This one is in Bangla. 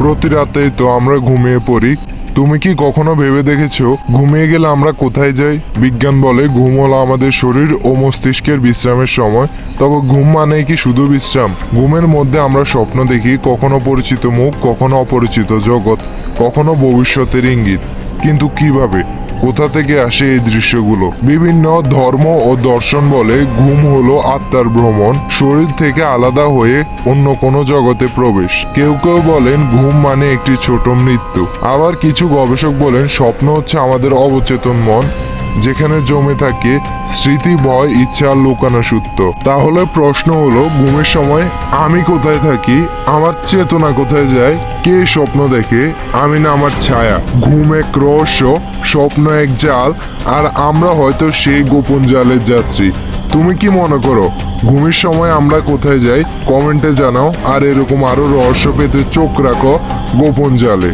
প্রতি রাতেই তো আমরা ঘুমিয়ে পড়ি। তুমি কি কখনো ভেবে দেখেছো ঘুমিয়ে গেলে আমরা কোথায় যাই? বিজ্ঞান বলে ঘুম হলো আমাদের শরীর ও মস্তিষ্কের বিশ্রামের সময়। তবে ঘুম মানে কি শুধু বিশ্রাম? ঘুমের মধ্যে আমরা স্বপ্ন দেখি, কখনো পরিচিত মুখ, কখনো অপরিচিত জগৎ, কখনো ভবিষ্যতের ইঙ্গিত। কিন্তু কিভাবে, কোথা থেকে আসে এই দৃশ্যগুলো? বিভিন্ন ধর্ম ও দর্শন বলে ঘুম হলো আত্মার ভ্রমণ, শরীর থেকে আলাদা হয়ে অন্য কোনো জগতে প্রবেশ। কেউ কেউ বলেন ঘুম মানে একটি ছোট মৃত্যু। আবার কিছু গবেষক বলেন স্বপ্ন হচ্ছে আমাদের অবচেতন মন, যেখানে জমে থাকে স্মৃতি, ভয়, ইচ্ছা আর লুকানো সত্য। তাহলে প্রশ্ন হলো, ঘুমের সময় আমি কোথায় থাকি? আমার চেতনা কোথায় যায়? কে স্বপ্ন দেখে, আমি না আমার ছায়া? ঘুম এক রহস্য, স্বপ্ন এক জাল, আর আমরা হয়তো সেই গোপন জালের যাত্রী। তুমি কি মনে করো ঘুমের সময় আমরা কোথায় যাই? কমেন্টে জানাও। আর এরকম আরো রহস্য পেতে চোখ রাখো গোপন জালে।